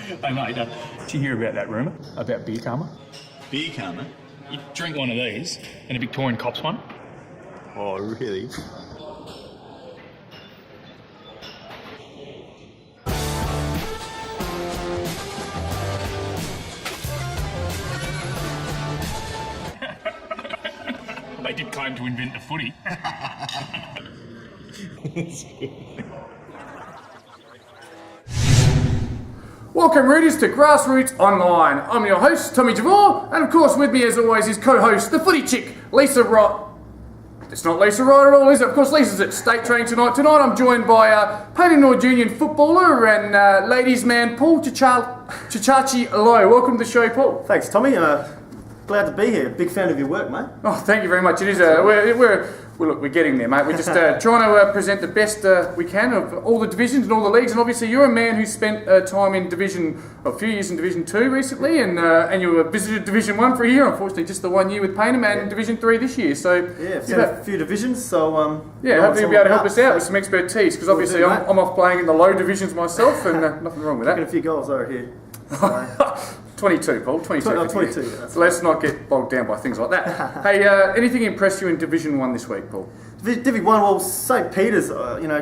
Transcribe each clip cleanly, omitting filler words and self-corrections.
Hey mate, did you hear about that rumour about beer karma? Beer karma? You drink one of these and a Victorian cops one. Oh, really? They did claim to invent the footy. Welcome, readers, to Grassroots Online. I'm your host, Tommy Javor, and of course with me as always is co-host, the footy chick, Lisa Wright. It's not Lisa Wright at all, is it? Of course, Lisa's at state training tonight. Tonight I'm joined by Payton North Union footballer and ladies' man, Paul Chichachi Lowe. Welcome to the show, Paul. Thanks, Tommy. Glad to be here. Big fan of your work, mate. Oh, thank you very much. It is we're getting there, mate. We're just trying to present the best we can of all the divisions and all the leagues. And obviously, you're a man who spent time in a few years in Division 2 recently, and you visited Division 1 for a year. Unfortunately, just the 1 year with Payton, and Division 3 this year. So yeah, I've seen a few divisions. So hopefully you'll be able to help us out with some expertise, because obviously I'm off playing in the low divisions myself, and nothing wrong with that. Kicking a few goals over here. 22, Paul. 22. 22. Yeah, so let's not get bogged down by things like that. Hey, anything impressed you in Division 1 this week, Paul? Division 1, well, St. Peter's,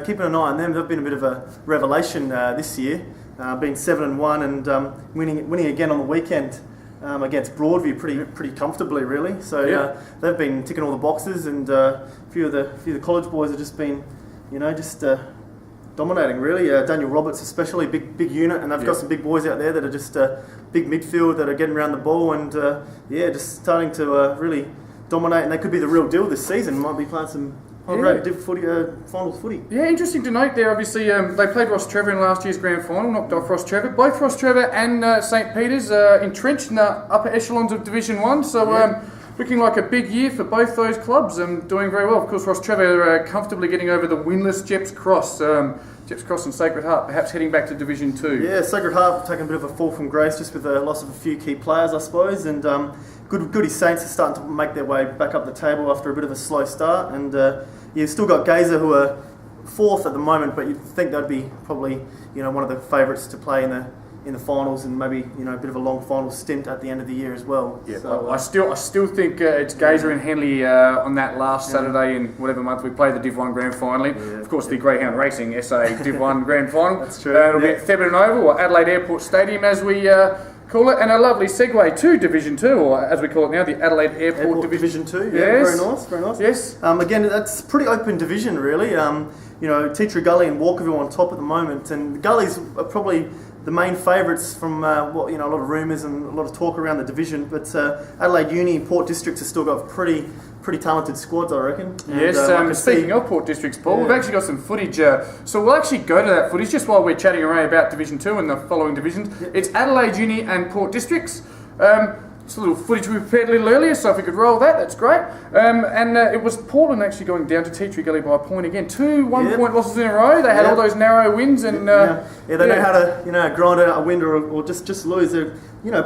keeping an eye on them. They've been a bit of a revelation this year, being 7-1 and winning again on the weekend against Broadview pretty comfortably, really. So they've been ticking all the boxes, and a few of the college boys have just been, dominating, really. Daniel Roberts especially, big unit, and they've got some big boys out there that are just big midfield that are getting around the ball, and just starting to really dominate, and they could be the real deal this season. Might be playing some great finals footy. Yeah, interesting to note there. Obviously, they played Ross Trevor in last year's grand final, knocked off Ross Trevor. Both Ross Trevor and St. Peter's entrenched in the upper echelons of Division 1, so looking like a big year for both those clubs, doing very well. Of course, Ross Trevor comfortably getting over the winless Jeps Cross. Jeps Cross and Sacred Heart, perhaps heading back to Division 2. Yeah, Sacred Heart taking a bit of a fall from grace just with the loss of a few key players, I suppose. And Goody Saints are starting to make their way back up the table after a bit of a slow start. And you've still got Gazer, who are fourth at the moment, but you'd think they'd be probably one of the favourites to play in the finals, and maybe a bit of a long final stint at the end of the year as well. Yeah, so, I still think it's Gazer and Henley on that last Saturday in whatever month we play the Div 1 Grand Final. Yeah. Of course, the Greyhound Racing SA Div 1 Grand Final. That's true. It'll be at Thebarton Oval, or Adelaide Airport Stadium as we call it, and a lovely segue to Division 2, or as we call it now, the Adelaide Airport Division 2. Yeah, yes. Very nice. Yes. Again, that's a pretty open division, really. Teacher Gully and Walkerville on top at the moment, and Gullies are probably the main favourites from a lot of rumours and a lot of talk around the division. But Adelaide Uni and Port Districts have still got pretty talented squads, I reckon. Yes, speaking of Port Districts, Paul, we've actually got some footage. So we'll actually go to that footage just while we're chatting around about Division 2 and the following divisions. Yep. It's Adelaide Uni and Port Districts. It's a little footage we prepared a little earlier, so if we could roll that, that's great. It was Portland actually going down to Tea Tree Gully by a point again. 2 one-point losses in a row. They had all those narrow wins, and they know how to grind out a win or just lose.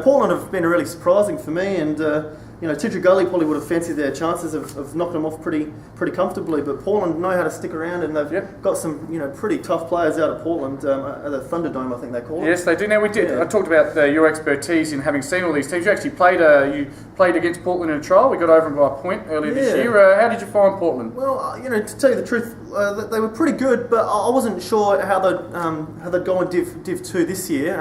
Portland have been really surprising for me, and Tidra Gully probably would have fancied their chances of knocking them off pretty comfortably, but Portland know how to stick around, and they've got some pretty tough players out at Portland at the Thunderdome, I think they call it. Yes, they do. Now we did. I talked about your expertise in having seen all these teams. You actually played against Portland in a trial. We got over them by a point earlier this year. How did you find Portland? Well, to tell you the truth, they were pretty good, but I wasn't sure how they'd go in Div 2 this year.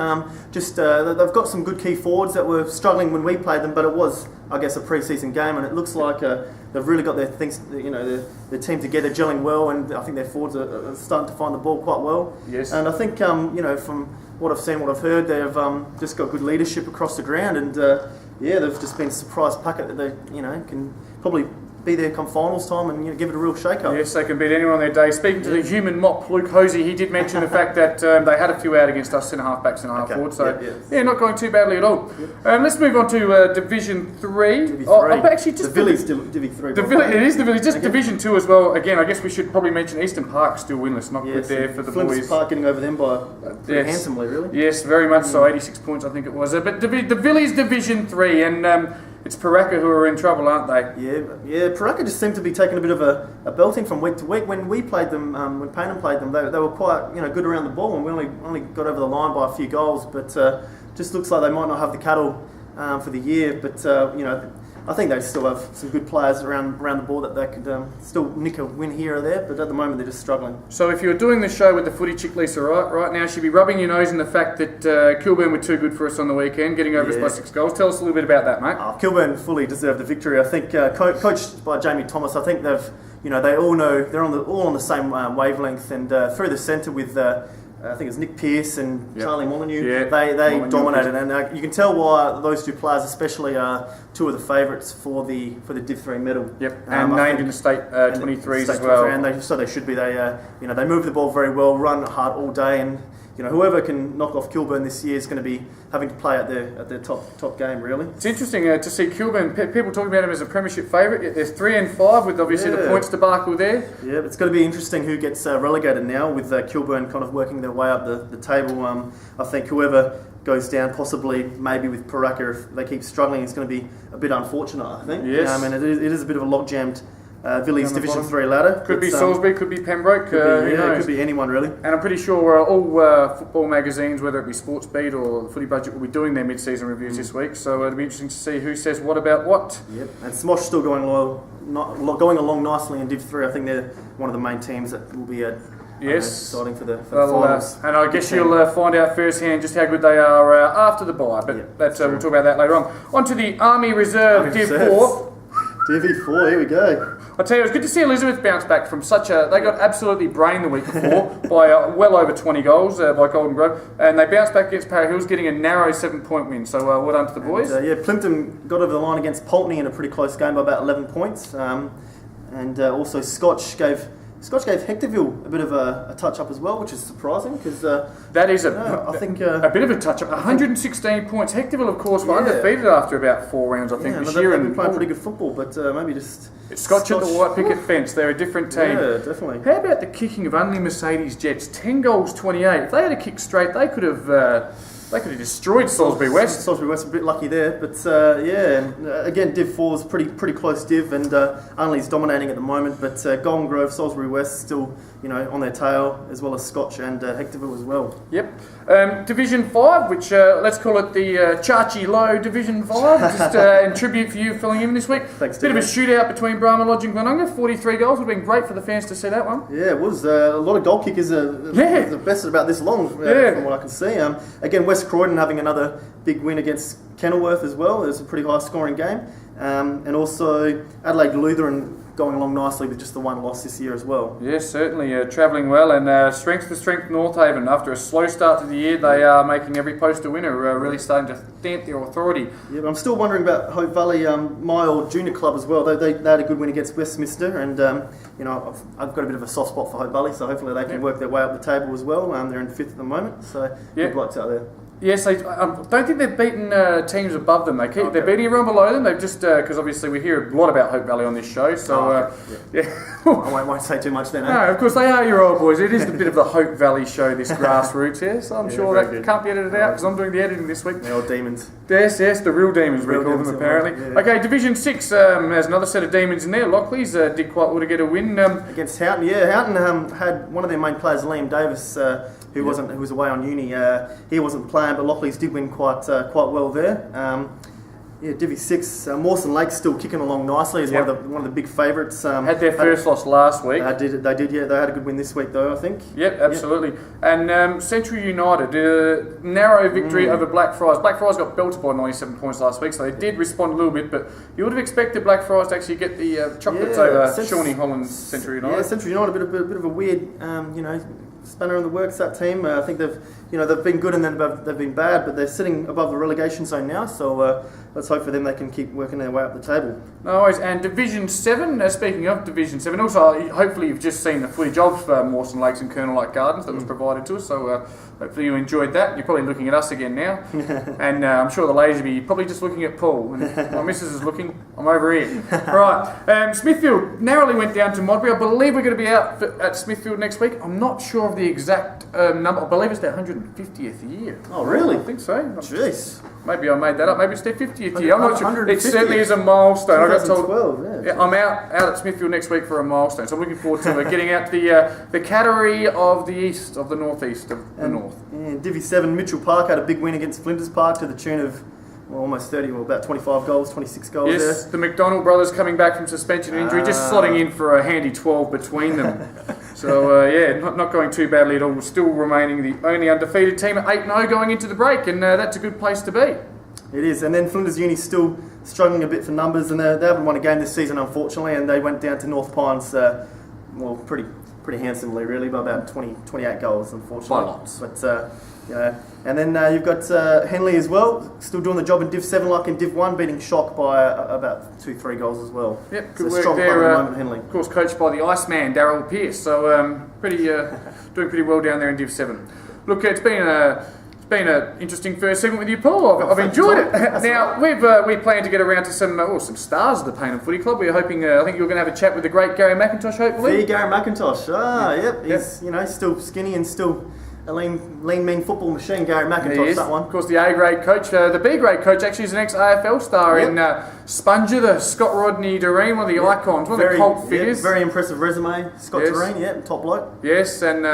They've got some good key forwards that were struggling when we played them, but it was, I guess, a pre-season game, and it looks like they've really got their things, their team together, gelling well, and I think their forwards are starting to find the ball quite well. Yes. And I think, from what I've seen, what I've heard, they've just got good leadership across the ground, and they've just been a surprise packet that they, can probably be there come finals time and give it a real shake-up. Yes, they can beat anyone on their day. Speaking to the human mop, Luke Hosey, he did mention the fact that they had a few out against us, centre half-backs and half-forwards, so not going too badly at all. Yep. Let's move on to Division 3. Actually, just the Villies Division 3. It is the Villies, just Division 2 as well. Again, I guess we should probably mention Eastern Park still winless, not good there for the boys. Park getting over them by handsomely, really. Yes, very much so, 86 points I think it was. But the Villies Division 3, and it's Paraka who are in trouble, aren't they? Yeah. Paraka just seemed to be taking a bit of a belting from week to week. When we played them, when Payne played them, they were quite good around the ball, and we only got over the line by a few goals. But just looks like they might not have the cattle for the year. But I think they still have some good players around the ball that they could still nick a win here or there, but at the moment they're just struggling. So if you were doing the show with the footy chick Lisa right now, she'd be rubbing your nose in the fact that Kilburn were too good for us on the weekend, getting over us by 6 goals. Tell us a little bit about that, mate. Kilburn fully deserved the victory. I think coached by Jamie Thomas, I think they all know they're all on the same wavelength, and through the centre with I think it's Nick Pearce and Charlie Molyneux. They dominated, and you can tell why those two players especially are two of the favourites for the Div 3 medal. Yep, and named in the state 23s as well. And they should be. They move the ball very well, run hard all day, and whoever can knock off Kilburn this year is going to be having to play at their top game, really. It's interesting to see Kilburn, people talking about them as a premiership favourite, yet there's 3 and 5 with obviously the points debacle there. Yeah, it's going to be interesting who gets relegated now with Kilburn kind of working their way up the table. I think whoever goes down, possibly maybe with Paraka, if they keep struggling, it's going to be a bit unfortunate, I think. Yes. And it is a bit of a log-jammed Villie's Division 3 ladder. Could be Salisbury, could be Pembroke. It could be anyone, really. And I'm pretty sure all football magazines, whether it be Sports Beat or the Footy Budget, will be doing their mid-season reviews this week. So it'll be interesting to see who says what about what. Yep. And Smosh still going along nicely in Div 3. I think they're one of the main teams that will be starting for the finals. And I guess you'll find out firsthand just how good they are after the bye. But we'll talk about that later on. On to the Army Reserve Div 4. Div 4, here we go. I tell you, it was good to see Elizabeth bounce back from they got absolutely brained the week before by well over 20 goals by Golden Grove, and they bounced back against Para Hills, getting a narrow 7-point win. So well done to the boys. Plimpton got over the line against Pulteney in a pretty close game by about 11 points, and also Scotch gave Hectorville a bit of a touch-up as well, which is surprising because that is I think a bit of a touch-up. 116 points. Hectorville, of course, were undefeated after about 4 rounds, I think, this year. They've been playing pretty good football, but maybe just... It's Scotch at the white picket fence. They're a different team. Yeah, definitely. How about the kicking of only Mercedes Jets? 10 goals, 28. If they had a kick straight, they could have destroyed Salisbury West. Salisbury West a bit lucky there, but again, Div 4 is pretty close div, and Unley's dominating at the moment. But Golden Grove, Salisbury West still on their tail, as well as Scotch and Hectorville as well. Yep. Division 5, which let's call it the Chachi Low Division 5, just in tribute for you filling in this week. Thanks, Bit of a shootout between Brahma Lodge and Glenunga. 43 goals. Would have been great for the fans to see that one. Yeah, it was. A lot of goal kickers the best about this long, from what I can see. Again, West Croydon having another big win against Kenilworth as well. It was a pretty high scoring game. And also Adelaide Lutheran going along nicely with just the one loss this year as well. Yes, certainly travelling well, and strength to strength North Haven. After a slow start to the year, they are making every post a winner, really starting to stamp their authority. Yeah, but I'm still wondering about Hope Valley, my old junior club as well. They had a good win against Westminster, and I've got a bit of a soft spot for Hope Valley, so hopefully they can work their way up the table as well. They're in 5th at the moment, so good luck out there. Yes, I don't think they've beaten teams above them. They're beating everyone below them. They've just because obviously we hear a lot about Hope Valley on this show. So I won't say too much then. No, of course they are your old boys. It is a bit of the Hope Valley show, this Grassroots here. So I'm sure that can't be edited out because I'm doing the editing this week. The old demons. Yes, the real demons we call them apparently. Yeah. Okay, Division 6 has another set of demons in there. Lockleys did quite well to get a win against Houghton. Yeah, Houghton had one of their main players, Liam Davis. Who was away on uni? He wasn't playing, but Lockleys did win quite well there. Divi 6, Mawson Lake still kicking along nicely as one of the big favourites. Had their first loss last week. They did. Yeah, they had a good win this week though, I think. Yep, absolutely. Yep. And Central United, narrow victory over Blackfriars. Blackfriars got belted by 97 points last week, so they did respond a little bit, but you would have expected Blackfriars to actually get the chocolates over Shawnee Holland's Central United. Yeah, Central United, a bit of a weird, spanner in the works, that team. I think they've been good and then they've been bad, but they're sitting above the relegation zone now, so let's hope for them they can keep working their way up the table. No worries. And Division 7, speaking of Division 7, also hopefully you've just seen the footage of Mawson Lakes and Colonel Light Gardens that was provided to us, so hopefully you enjoyed that. You're probably looking at us again now, and I'm sure the ladies will be probably just looking at Paul, and my missus is looking, I'm over here. Right, Smithfield narrowly went down to Modbury. I believe we're going to be out at Smithfield next week. I'm not sure of the exact number. I believe it's their 100 150th year. Oh, really? I think so. Jeez. Maybe I made that up. Maybe it's their 50th year. I'm not sure. It 150th. certainly is a milestone. I got told. 2012, yeah. I'm out at Smithfield next week for a milestone, so I'm looking forward to getting out the cattery of the east, of the northeast, of the north. Yeah, Divi 7, Mitchell Park had a big win against Flinders Park to the tune of almost 30, about 25 goals, 26 goals Yes, there. the McDonald brothers coming back from suspension and injury, just slotting in for a handy 12 between them. So, not going too badly at all. Still remaining the only undefeated team at 8-0 going into the break, and that's a good place to be. It is, and then Flinders Uni's still struggling a bit for numbers, and they haven't won a game this season, unfortunately, and they went down to North Pines, pretty handsomely, really, by about 28 goals, unfortunately. By lots. But, and then you've got Henley as well, still doing the job in Div 7 like in Div 1, beating Shock by about 2-3 goals as well. Yep, so good work strong there. club at the moment, Henley. Of course, coached by the Iceman, Darryl Pearce. So, doing pretty well down there in Div 7. Look, it's been an interesting first segment with you, Paul. I've enjoyed it. Now, we plan to get around to some stars of the Paynham Footy Club. We're hoping, I think you're going to have a chat with the great Gary McIntosh, hopefully. The Gary McIntosh. Yep. He's still skinny and still a lean, mean football machine, Gary McIntosh, that one. Of course, the A-grade coach. The B-grade coach actually is an ex-AFL star in Sponger, the Scott Rodney Doreen, one of the icons, one of the cult figures. Very impressive resume, Scott Doreen, top bloke. Yes, and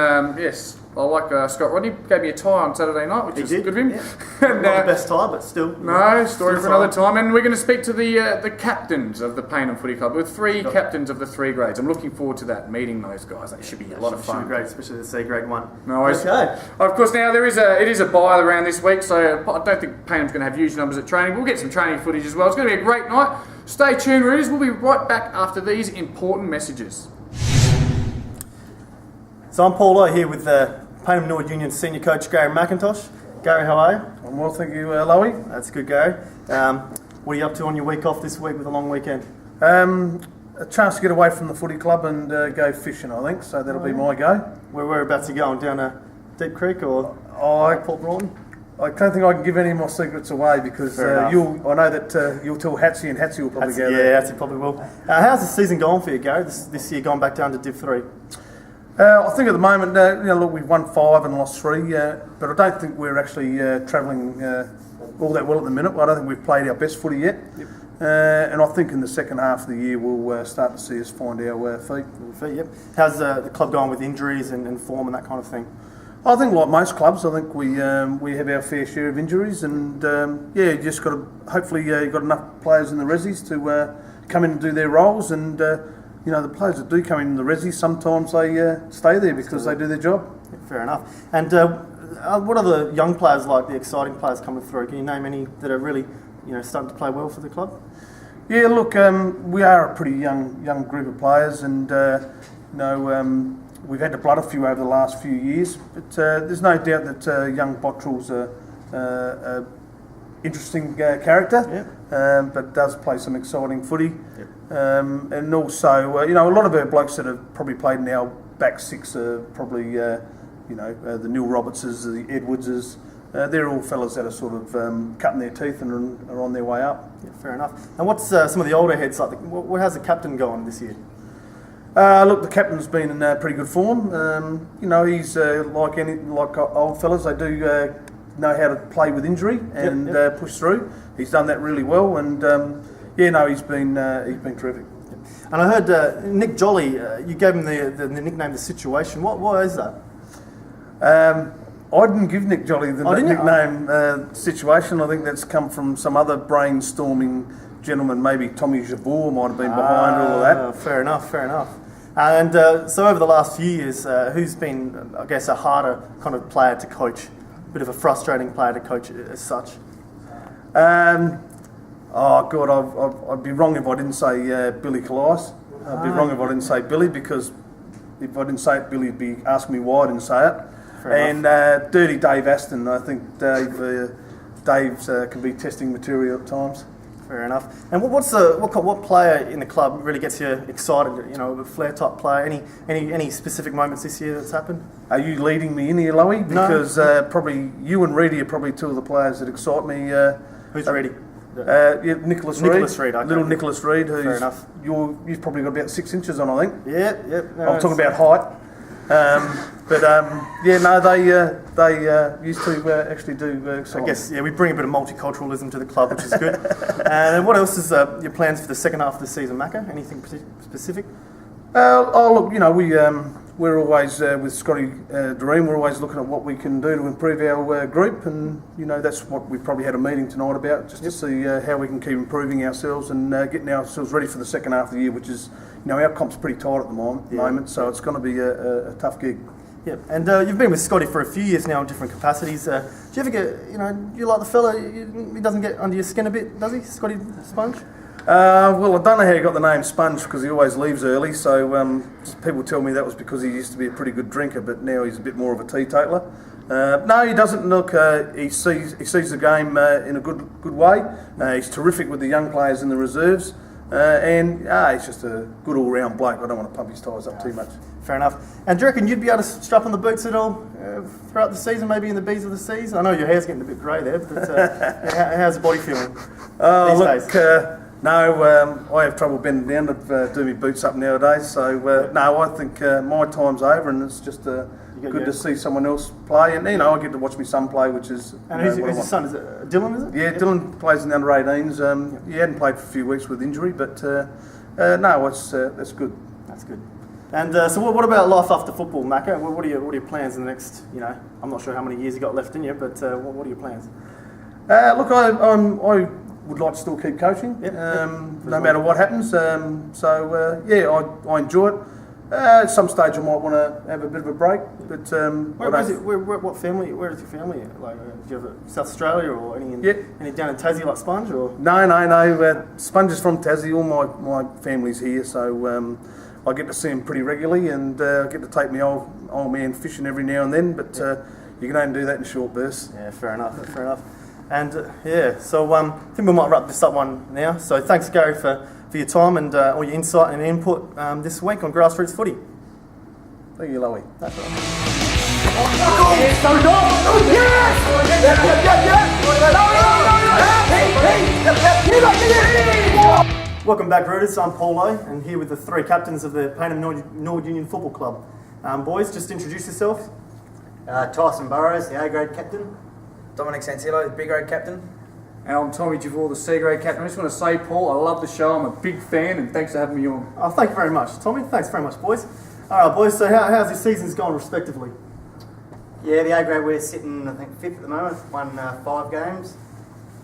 I like Scott Rodney. Gave me a tie on Saturday night, which is good of him. Yeah. And, not the best tie, but still. No, story for another time. And we're going to speak to the captains of the Paynham Footy Club. With 3 captains of the 3 grades. I'm looking forward to that, meeting those guys. That should be a lot of fun. Should be great, especially the C grade one. Nice. Okay. Of course, now it is a bye around this week, so I don't think Paynham's going to have huge numbers at training. We'll get some training footage as well. It's going to be a great night. Stay tuned, readers. We'll be right back after these important messages. So I'm Paulo here with Paynham Norwood Union Senior Coach Gary McIntosh. Gary, how are you? I'm well, thank you, Lowy. That's good, Gary. What are you up to on your week off this week with a long weekend? A chance to get away from the footy club and go fishing, I think, so that'll be my go. Whereabouts are you going? Down a Deep Creek or Port Broughton? I don't think I can give any more secrets away because I know that you'll tell Hatsy and Hatsy will probably go there. Yeah, Hatsy probably will. How's the season going for you, Gary? This year going back down to Div 3? I think at the moment, look, we've won 5 and lost 3, but I don't think we're actually travelling all that well at the minute. I don't think we've played our best footy yet. Yep. And I think in the second half of the year we'll start to see us find our feet. Yep. How's the club going with injuries and form and that kind of thing? I think like most clubs, I think we have our fair share of injuries, and you just got to hopefully you've got enough players in the resis to come in and do their roles, and the players that do come in the resis, sometimes they stay there because they do their job. Yeah, fair enough. And what are the young players like, the exciting players coming through? Can you name any that are really starting to play well for the club? Yeah, look, we are a pretty young group of players, and we've had to blood a few over the last few years, but there's no doubt that young Bottrell's a interesting character, but does play some exciting footy. Yep. And also, a lot of our blokes that have probably played in our back 6 are probably, the Neil Robertses, the Edwardses. They're all fellas that are sort of cutting their teeth and are on their way up. Yeah, fair enough. And what's some of the older heads like? How's the captain going this year? Look, the captain's been in pretty good form. He's like old fellas. They do know how to play with injury and push through. He's done that really well, and he's been terrific. And I heard Nick Jolly. You gave him the nickname The Situation. Why is that? I didn't give Nick Jolly the nickname Situation. I think that's come from some other brainstorming gentleman. Maybe Tommy Jabbour might have been behind all of that. Fair enough. And so over the last few years, who's been, I guess, a harder kind of player to coach? A bit of a frustrating player to coach as such? I'd be wrong if I didn't say Billy Callias. I'd be wrong if I didn't say Billy, because if I didn't say it, Billy would be asking me why I didn't say it. And Dirty Dave Aston, I think Dave's can be testing material at times. Fair enough. And what player in the club really gets you excited? A flair type player. Any specific moments this year that's happened? Are you leading me in here, Lowy? Because probably you and Reedy are probably 2 of the players that excite me. Who's Reedy? Nicholas Reid. Okay. Little Nicholas Reid. Fair enough. You've probably got about 6 inches on, I think. Yep. I'm talking about height. But yeah, no, they used to actually do. So I guess we bring a bit of multiculturalism to the club, which is good. And what else is your plans for the second half of the season, Macca? Anything specific? Look, we're always with Scotty Doreen. We're always looking at what we can do to improve our group, and that's what we probably had a meeting tonight about, just to see how we can keep improving ourselves and getting ourselves ready for the second half of the year, which is our comp's pretty tight at the moment, so it's going to be a tough gig. Yeah, and you've been with Scotty for a few years now in different capacities. Do you ever get, you like the fella, he doesn't get under your skin a bit, does he, Scotty Sponge? Well, I don't know how he got the name Sponge, because he always leaves early, so people tell me that was because he used to be a pretty good drinker, but now he's a bit more of a teetotaler. No, he doesn't look, he sees the game in a good way. He's terrific with the young players in the reserves, and he's just a good all-round bloke. I don't want to pump his tyres up too much. Fair enough. And do you reckon you'd be able to strap on the boots at all throughout the season, maybe in the B's of the C's? I know your hair's getting a bit grey there, but how's the body feeling these days? No, I have trouble bending down to do my boots up nowadays. So no, I think my time's over, and it's just good to see someone else play. And I get to watch my son play, which is. And who's your son? Is it Dylan? Is it? Yeah, Dylan plays in the under-18s. He hadn't played for a few weeks with injury, but no, that's good. That's good. And so, what about life after football, Macca? What are your plans in the next? I'm not sure how many years you got left in you, but what are your plans? Look, I would like to still keep coaching, no matter what happens. I enjoy it. At some stage, I might want to have a bit of a break. But what family? Where is your family? Like, do you have South Australia or any down in Tassie like Sponge? Or no. Sponge is from Tassie. All my family's here, so I get to see him pretty regularly, and I get to take my old man fishing every now and then. But you can only do that in short bursts. Yeah, fair enough. And so I think we might wrap this up one now. So thanks, Gary, for your time and all your insight and input this week on Grassroots Footy. Thank you, Lowy. That's right. Welcome back, Rooters. I'm Paulo, and here with the three captains of the Payneham Nord Union Football Club. Boys, just introduce yourselves. Tyson Burrows, the A-grade captain. Dominic Santillo, the B grade captain. And I'm Tommy Javor, the C grade captain. I just want to say, Paul, I love the show. I'm a big fan, and thanks for having me on. Oh, thank you very much, Tommy. Thanks very much, boys. All right, boys. So how's your seasons gone, respectively? Yeah, the A-grade, we're sitting, I think, 5th at the moment. Won 5 games,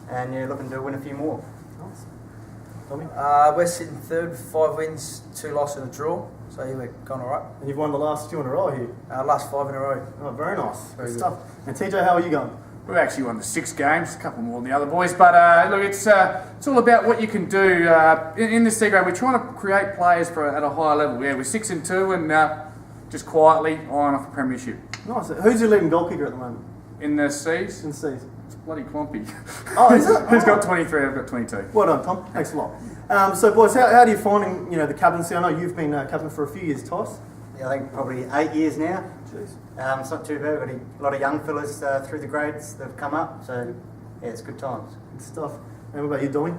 and looking to win a few more. Nice. Tommy? We're sitting 3rd with 5 wins, 2 losses and a draw. So we're going all right. And you've won the last 2 in a row here. Last 5 in a row. Oh, very nice. Very good good stuff. And TJ, how are you going? We've actually won the 6 games, a couple more than the other boys. But look, it's all about what you can do. In this C grade, we're trying to create players at a higher level. Yeah, we're 6-2 and just quietly eyeing off a premiership. Nice. Who's your leading goal kicker at the moment? In the C's? In C's. It's bloody Clompy. Oh, is it? Who's got 23? I've got 22. Well done, Tom. Thanks a lot. So, boys, how do you finding the captaincy? I know you've been captain for a few years, Toss. Yeah, I think probably 8 years now. Jeez. It's not too bad. We've got a lot of young fellas through the grades that have come up, so yeah, it's good times. Good stuff. And what about you, Dommy?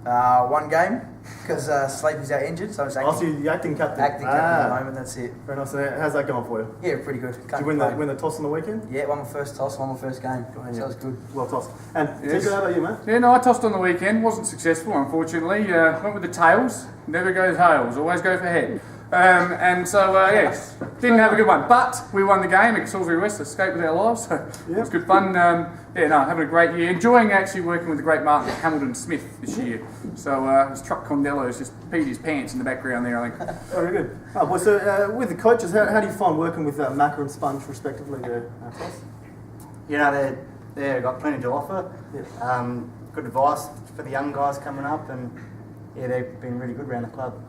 1 game, because Sleepy's out injured, so I'm just acting, So you're the acting captain. captain at the moment, that's it. Very nice. And how's that going for you? Yeah, pretty good. Did you win the toss on the weekend? Yeah, won my first toss, won my first game, so it was good. Well tossed. And Yes. TJ, how about you, mate? Yeah, no, I tossed on the weekend. Wasn't successful, unfortunately. Went with the tails. Never go tails. Always go for head. And so, yes, didn't have a good one. But we won the game against Salisbury West, escaped with our lives. So it was good fun. Having a great year. Enjoying actually working with the great Martin Hamilton Smith this year. So his truck Condello's just peed his pants in the background there, I think. Very good. Oh, boy, so with the coaches, how do you find working with Macca and Sponge, respectively, there, Toss? They've got plenty to offer. Yeah. Good advice for the young guys coming up, and yeah, they've been really good around the club.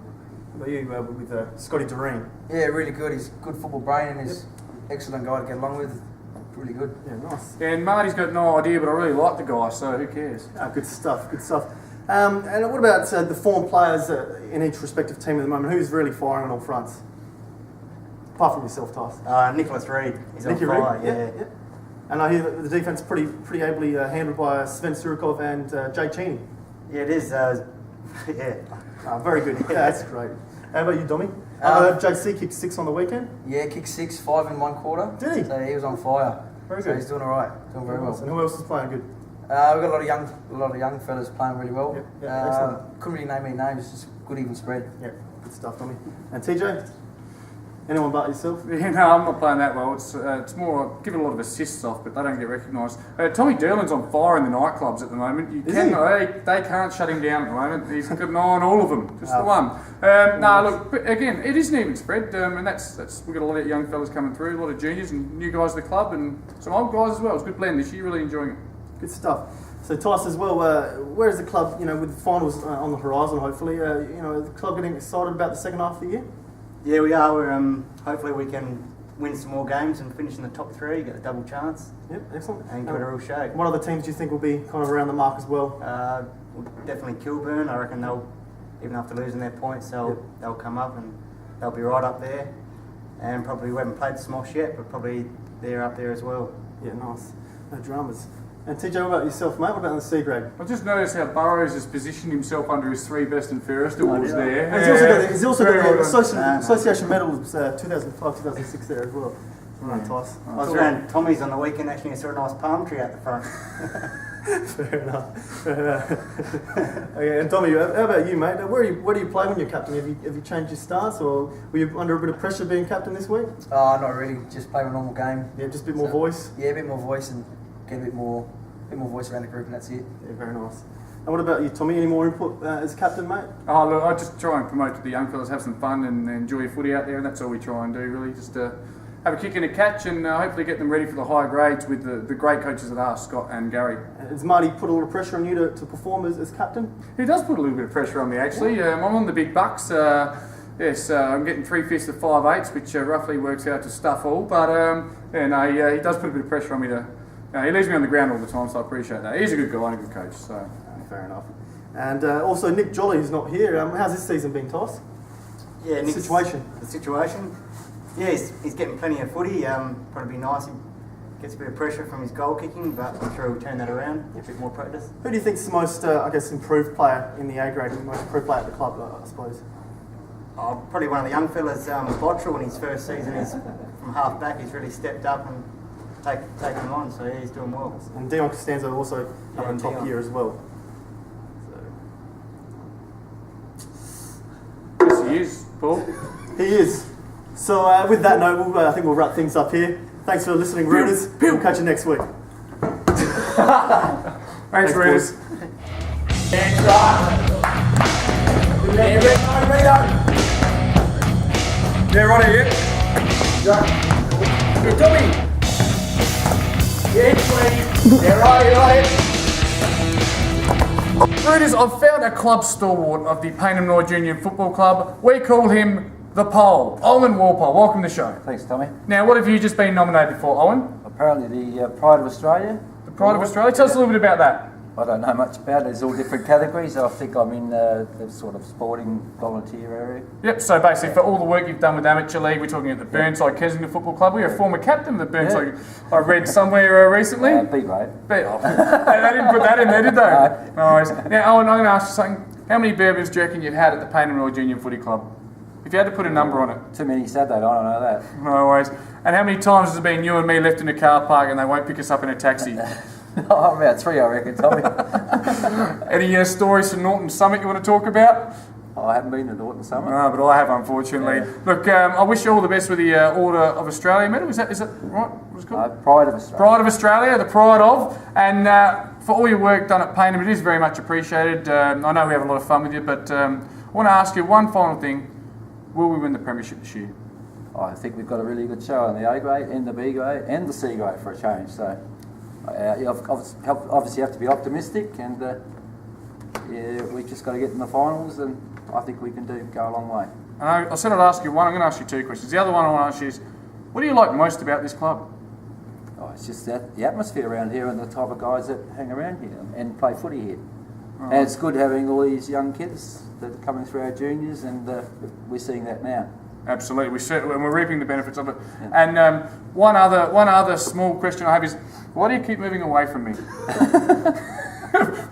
How about you with Scotty Doreen? Yeah, really good. He's good football brain and he's excellent guy to get along with. Really good. Yeah, nice. Yeah, and Marty's got no idea, but I really like the guy, so who cares? Good stuff, good stuff. And what about the form players in each respective team at the moment? Who's really firing on all fronts? Apart from yourself, Tyce. Nicholas Reid, he's Nicky on fire, Reid? Yeah. And I hear that the defence is pretty ably handled by Sven Surikov and Jay Cheney. Yeah, it is. Yeah. Very good. Yeah, that's great. How about you, Dommy? I heard JC kicked 6 on the weekend. Yeah, kicked 6, 5 in 1 quarter. Did he? So he was on fire. Very So good. he's doing all right, doing very well. And who else is playing good? We've got a lot of young fellas playing really well. Yeah, excellent. Couldn't really name any names, just good even spread. Yeah, good stuff, Tommy. And TJ? Anyone but yourself? Yeah, no, I'm not playing that well. It's more giving a lot of assists off, but they don't get recognised. Tommy Derlin's on fire in the nightclubs at the moment. They can't shut him down at the moment. He's got an eye on all of them, just the one. Look, but again, it is an even spread, and that's we've got a lot of young fellas coming through, a lot of juniors and new guys to the club, and some old guys as well. It's a good blend this year. Really enjoying it. Good stuff. So Tice as well, where is the club, with the finals on the horizon hopefully, is the club getting excited about the second half of the year? Yeah, we are. We're hopefully we can win some more games and finish in the top 3, get a double chance. Yep, excellent. And give it a real shake. What other teams do you think will be kind of around the mark as well? Definitely Kilburn. I reckon they'll, even after losing their points, they'll come up and they'll be right up there. And probably we haven't played Smosh yet, but probably they're up there as well. Yeah, nice. No dramas. And TJ, what about yourself, mate? What about on the C grade? I just noticed how Burrows has positioned himself under his 3 best and fairest awards there. And he's also got the Very Association Medals 2005, 2006 there as well. Right, Tice. I was around Tommy's on the weekend actually and saw a nice palm tree out the front. Fair enough. Okay, and Tommy, how about you, mate? Where do you play when you're captain? Have you changed your stance, or were you under a bit of pressure being captain this week? Not really, just play a normal game. Yeah, just a bit more voice. Yeah, a bit more voice and get a bit more voice around the group, and that's it. Yeah, very nice. And what about you, Tommy? Any more input as captain, mate? Oh, look, I just try and promote to the young fellas, have some fun and enjoy your footy out there, and that's all we try and do, really. Just have a kick and a catch and hopefully get them ready for the high grades with the great coaches that are Scott and Gary. Has Marty put a lot of pressure on you to perform as captain? He does put a little bit of pressure on me, actually. I'm on the big bucks. Yes, I'm getting 3/5 of 5/8, which roughly works out to stuff all. But he does put a bit of pressure on me to. He leaves me on the ground all the time, so I appreciate that. He's a good guy and a good coach. So fair enough. And also Nick Jolly, who's not here. How's this season been, Toss? Yeah, The situation. The situation. Yeah, he's getting plenty of footy. Probably be nice. He gets a bit of pressure from his goal kicking, but I'm sure he'll turn that around. A bit more practice. Who do you think's the most, improved player in the A grade? The most improved player at the club, I suppose. Probably one of the young fellas, Bottrell, in his first season. He's from half back. He's really stepped up and taken him on. So yeah, he's doing well. And Dion Costanzo also having a top Dion. year as well. yes, he is, Paul. He is. So with that note, I think we'll wrap things up here. Thanks for listening, Rooters. We'll catch you next week. Thanks, Rooters. Yeah, right here. Hey, Tommy. Yeah, right. Rooters, I've found a club stalwart of the Paynham North Junior Football Club. We call him the Pole. Owen Walpole, welcome to the show. Thanks, Tommy. Now, what have you just been nominated for, Owen? Apparently the Pride of Australia. The Pride of Australia. Tell us a little bit about that. I don't know much about it. There's all different categories. I think I'm in the sort of sporting volunteer area. Yep, so basically for all the work you've done with Amateur League, we're talking at the Burnside Kensington Football Club. You're a former captain of the Burnside, I read somewhere recently. B grade. They didn't put that in there, did they? No worries. Now, Owen, I'm going to ask you something. How many bourbons do you reckon you've had at the Paynham North Junior Footy Club? If you had to put a number on it. Too many Saturday, I don't know that. No worries. And how many times has it been you and me left in a car park and they won't pick us up in a taxi? Oh, about 3, I reckon, Tommy. Any stories from Norton Summit you want to talk about? I haven't been to Norton Summit. No, but I have, unfortunately. Yeah. Look, I wish you all the best with the Order of Australia medal. Is that right? What's it called? Pride of Australia. Pride of Australia, the pride of. And for all your work done at Paynham, it is very much appreciated. I know we have a lot of fun with you, but I want to ask you one final thing. Will we win the premiership this year? I think we've got a really good show in the A grade and the B grade and the C grade for a change. So you obviously have to be optimistic, and we just got to get in the finals, and I think we can go a long way. I said I'd ask you one. I'm going to ask you 2 questions. The other one I want to ask you is, what do you like most about this club? Oh, it's just the atmosphere around here and the type of guys that hang around here and play footy here. Oh. And it's good having all these young kids that are coming through our juniors, and we're seeing that now. Absolutely, and we're reaping the benefits of it. Yeah. And one other small question I have is, why do you keep moving away from me?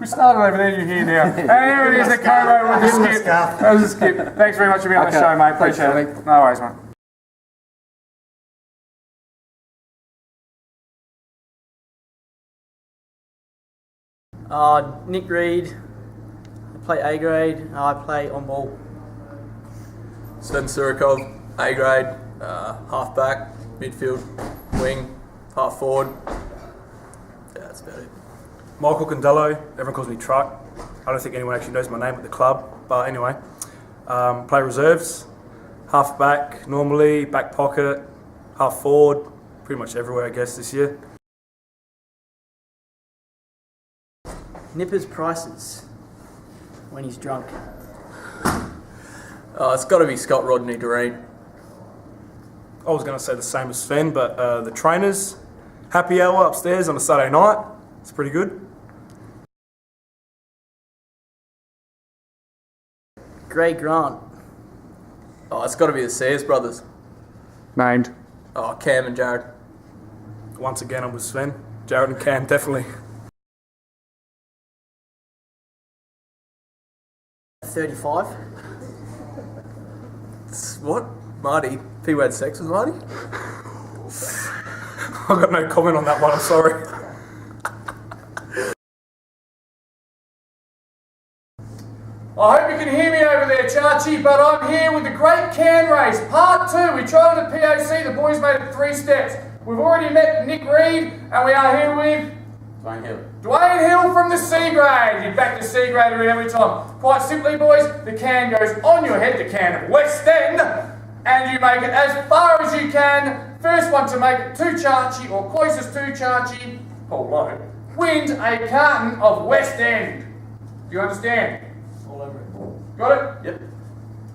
We started over there, you're here now. And here it is, the Como with the skip. That was a skip. Thanks very much for being on the show, mate. Appreciate it. No worries, mate. Nick Reid, I play A grade, I play on ball. Sven Surikov, A grade, half back, midfield, wing, half forward. Yeah, that's about it. Michael Condello, everyone calls me Truck. I don't think anyone actually knows my name at the club, but anyway. Play reserves, half back normally, back pocket, half forward, pretty much everywhere I guess this year. Nipper's prices when he's drunk. It's got to be Scott Rodney Doreen. I was going to say the same as Sven, but the trainers, happy hour upstairs on a Saturday night, it's pretty good. Gray Grant. It's got to be the Sears brothers. Named. Cam and Jared. Once again, I'm with Sven. Jared and Cam, definitely. 35. What? Marty? People had sex with Marty? I've got no comment on that one, I'm sorry. I hope you can hear me over there, Chachi, but I'm here with the Great Can Race, Part 2. We tried it at PAC, the boys made it 3 steps. We've already met Nick Reid, and we are here with Dwayne Hill from the C grade. You back the C grade every time. Quite simply, boys, the can goes on your head, the can of West End, and you make it as far as you can. First one to make it to Chachi, or closest to Chachi, Paul Lowe, wins a carton of West End. Do you understand? All over it. Got it? Yep.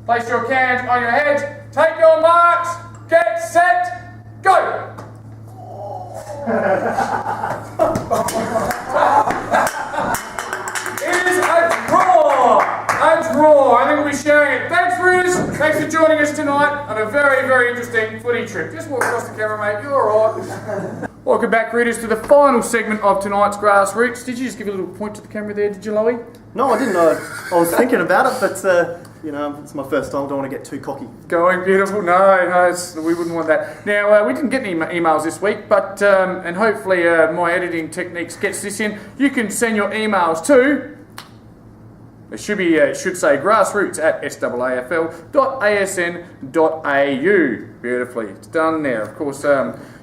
Place your cans on your heads. Take your marks. Get set. Go. It is a draw. A draw. I think we'll be sharing it. Thanks, Riz. Thanks for joining us tonight on a very, very interesting footy trip. Just walk across the camera, mate. You're all right. Welcome back, readers, to the final segment of tonight's Grassroots. Did you just give a little point to the camera there, did you, Loie? No, I didn't know. I was thinking about it, but it's my first time. I don't want to get too cocky. Going beautiful. No, we wouldn't want that. Now, we didn't get any emails this week, but, and hopefully my editing techniques gets this in. You can send your emails to, it should say grassroots at saafl.asn.au. Beautifully. It's done there. Of course,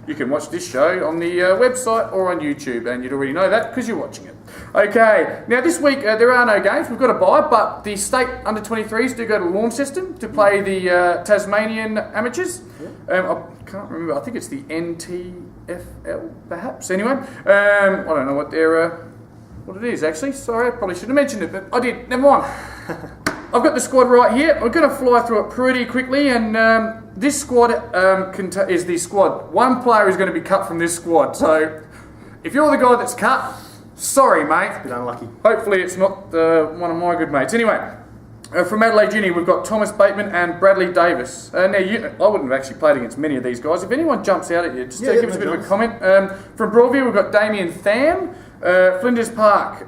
you can watch this show on the website or on YouTube, and you'd already know that because you're watching it. Okay, now this week there are no games. We've got a bye, but the state under-23s do go to Launceston to play the Tasmanian Amateurs. I can't remember. I think it's the NTFL, perhaps. Anyway, I don't know what it is actually. Sorry, I probably should have mentioned it, but I did. Never mind. I've got the squad right here. We're going to fly through it pretty quickly, and this squad is the squad. One player is going to be cut from this squad, so if you're the guy that's cut, sorry, mate. A bit unlucky. Hopefully it's not one of my good mates. Anyway, from Adelaide Uni, we've got Thomas Bateman and Bradley Davis. Now, I wouldn't have actually played against many of these guys. If anyone jumps out at you, just give us a bit of a comment. From Broadview, we've got Damien Tham. Flinders Park,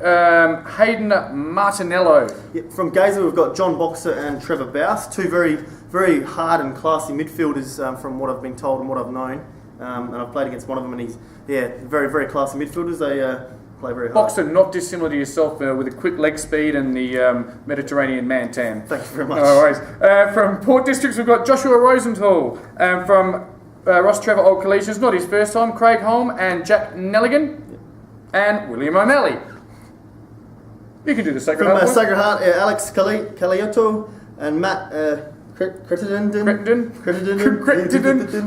Hayden Martinello. Yeah, from Gazer, we've got John Boxer and Trevor Bouse, two very, very hard and classy midfielders from what I've been told and what I've known. And I've played against one of them, and he's, very, very classy midfielders. They play very hard. Boxer, not dissimilar to yourself, with a quick leg speed and the Mediterranean man tan. Thank you very much. No worries. From Port Districts, we've got Joshua Rosenthal. From Ross Trevor Old Collegians, not his first time, Craig Holm and Jack Nelligan. And William O'Malley. You can do the Sacred Heart. From Sacred Heart, Alex Caliotto and Matt Crittenden.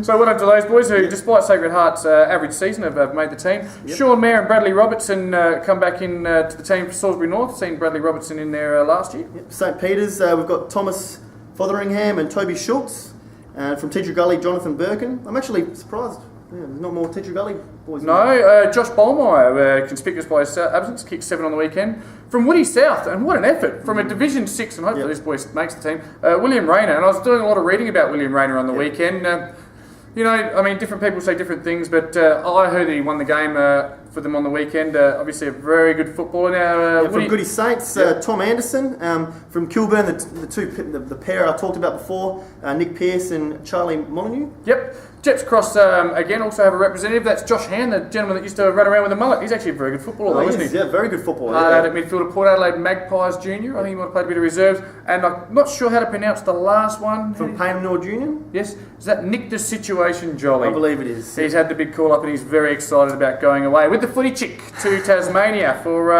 So well done to those boys who, despite Sacred Heart's average season, have made the team. Yep. Sean Mayer and Bradley Robertson come back in to the team for Salisbury North. Seen Bradley Robertson in there last year. Yep. St Peter's, we've got Thomas Fotheringham and Toby Schultz. And from Teacher Gully, Jonathan Birkin. I'm actually surprised. Yeah, there's not more Teacher Gully boys. No, Josh Bolmeyer, conspicuous by his absence, kicked 7 on the weekend. From Woody South, and what an effort, from a Division 6, and hopefully this boy makes the team, William Rayner. And I was doing a lot of reading about William Rayner on the weekend. Different people say different things, but I heard that he won the game for them on the weekend. Obviously, a very good footballer now. From Goody Saints, Tom Anderson. From Kilburn, the pair I talked about before, Nick Pearce and Charlie Molyneux. Yep. Jets Cross, again, also have a representative. That's Josh Hand, the gentleman that used to run around with a mullet. He's actually a very good footballer, though, isn't he? Yeah, very good footballer. At midfielder, Port Adelaide Magpies Junior. I think he might have played a bit of reserves. And I'm not sure how to pronounce the last one. From Payneham Junior. Yes. Is that Nick the Situation Jolly? I believe it is. He's had the big call up and he's very excited about going away with the footy chick to Tasmania for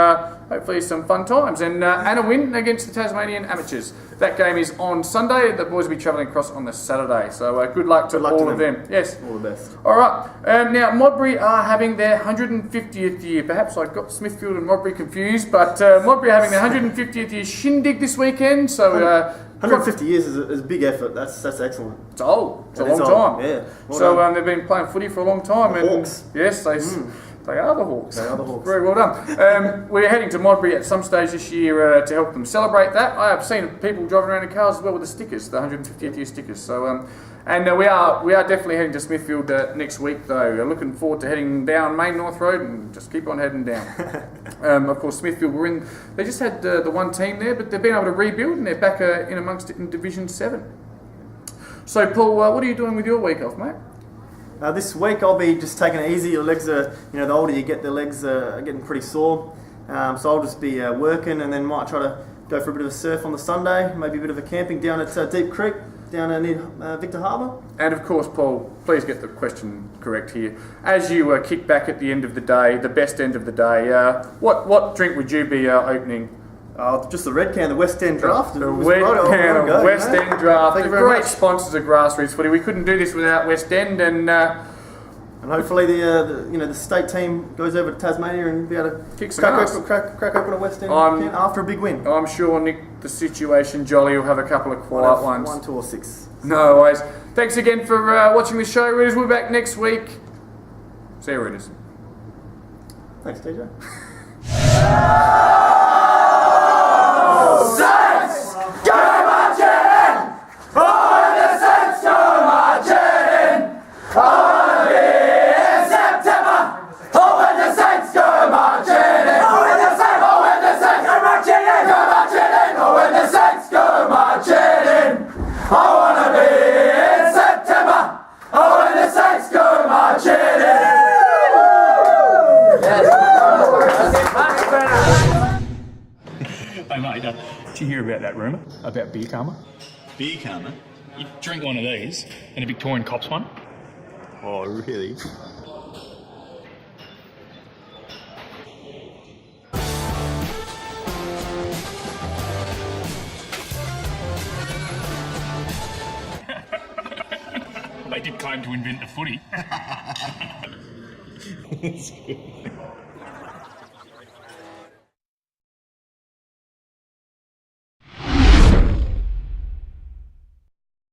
hopefully some fun times. And a win against the Tasmanian Amateurs. That game is on Sunday. The boys will be travelling across on the Saturday. So good luck to all of them. Yes. All the best. All right. Now, Modbury are having their 150th year. Perhaps I got Smithfield and Modbury confused, but Modbury are having their 150th year shindig this weekend. So 150 years is a big effort. That's excellent. It's old. It's a It is long old, time. yeah. Well So done. they've been playing footy for a long time. The and Hawks. Yes, they are the Hawks. They are the Hawks. Very well done. We're heading to Modbury at some stage this year to help them celebrate that. I have seen people driving around in cars as well with the stickers, the 150th year stickers. So, we are definitely heading to Smithfield next week, though. Looking forward to heading down Main North Road and just keep on heading down. Of course, Smithfield they just had the one team there, but they've been able to rebuild and they're back in amongst it in Division 7. So, Paul, what are you doing with your week off, mate? This week I'll be just taking it easy. Your legs are, the older you get, the legs are getting pretty sore. So I'll just be working and then might try to go for a bit of a surf on the Sunday, maybe a bit of a camping down at Deep Creek, down near Victor Harbour. And of course, Paul, please get the question correct here. As you kick back at the end of the day, the best end of the day, what drink would you be opening? Just the red can, the West End Draft. The red can of West End Draft. Thank you very great much. sponsors of Grassroots Footy. We couldn't do this without West End, and hopefully the state team goes over to Tasmania and be able to kick some ass. crack open a West End can after a big win. I'm sure Nick, the Situation Jolly, will have a couple of quiet ones. 1, 2 or 6. No worries. Thanks again for watching the show, Readers. We'll be back next week. See you, Readers. Thanks, TJ. Hey mate, did you hear about that rumour about beer karma? Beer karma? You drink one of these and a Victorian cops one. Oh, really? They did claim to invent the footy.